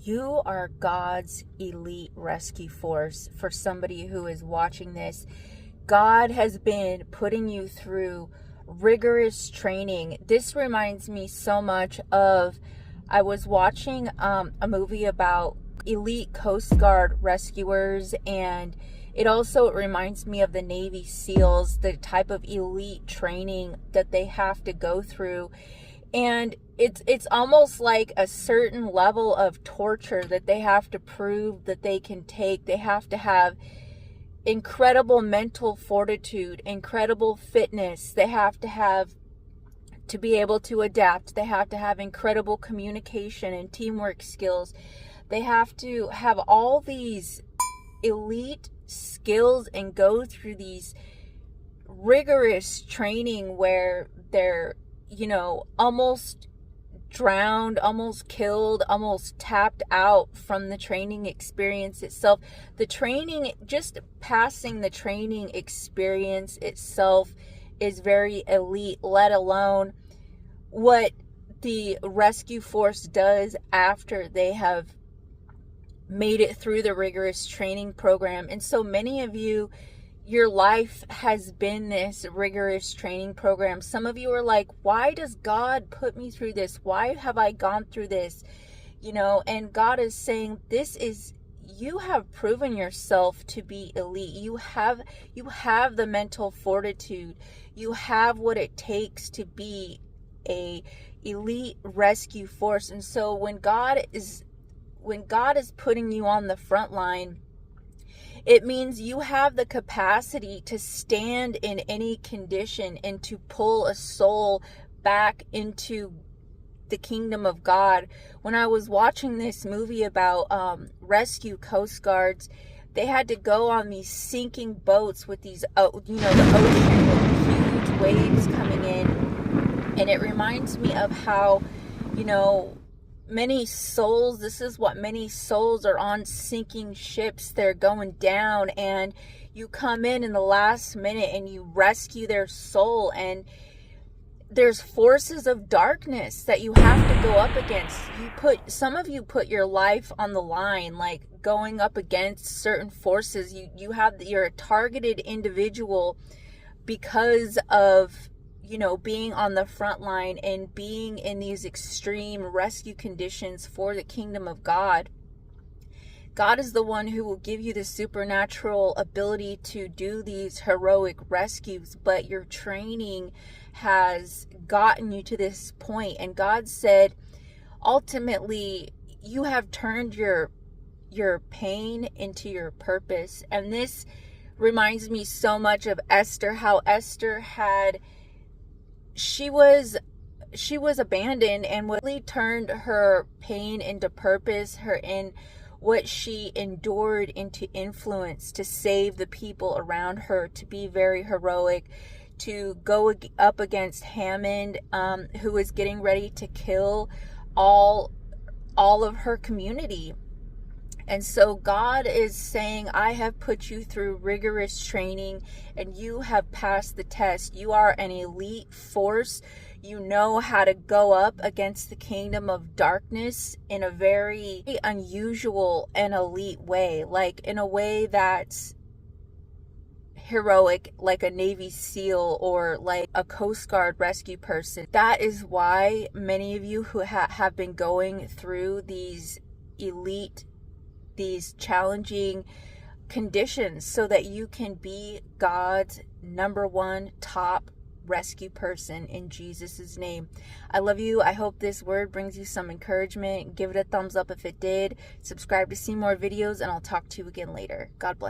You are God's elite rescue force. For somebody who is watching this, God has been putting you through rigorous training. This reminds me so much of, I was watching a movie about elite Coast Guard rescuers, and it also reminds me of the Navy SEALs, the type of elite training that they have to go through. And it's almost like a certain level of torture that they have to prove that they can take. They have to have incredible mental fortitude, incredible fitness. They have to be able to adapt. They have to have incredible communication and teamwork skills. They have to have all these elite skills and go through these rigorous training where they're, almost drowned, almost killed, almost tapped out from the training experience itself. The training, just passing the training experience itself is very elite, let alone what the rescue force does after they have made it through the rigorous training program. And so many of you, your life has been this rigorous training program. Some of you are like, why does God put me through this? Why have I gone through this? And God is saying, you have proven yourself to be elite. You have the mental fortitude. You have what it takes to be a elite rescue force. And so when God is putting you on the front line, it means you have the capacity to stand in any condition and to pull a soul back into the kingdom of God. When I was watching this movie about rescue Coast Guards, they had to go on these sinking boats with these, the ocean with huge waves coming in. And it reminds me of how, many souls, this is what many souls are on sinking ships. They're going down, and you come in the last minute and you rescue their soul. And there's forces of darkness that you have to go up against. Some of you put your life on the line, like going up against certain forces. You're a targeted individual because of being on the front line and being in these extreme rescue conditions for the kingdom of God. God is the one who will give you the supernatural ability to do these heroic rescues, but your training has gotten you to this point. And God said, ultimately, you have turned your pain into your purpose. And this reminds me so much of Esther, how Esther she was abandoned and really turned her pain into purpose, and what she endured into influence to save the people around her, to be very heroic, to go up against Hammond, who was getting ready to kill all of her community. And so God is saying, I have put you through rigorous training and you have passed the test. You are an elite force. You know how to go up against the kingdom of darkness in a very unusual and elite way, like in a way that's heroic, like a Navy SEAL or like a Coast Guard rescue person. That is why many of you who have been going through these challenging conditions, so that you can be God's number one top rescue person in Jesus' name. I love you. I hope this word brings you some encouragement. Give it a thumbs up if it did. Subscribe to see more videos, and I'll talk to you again later. God bless.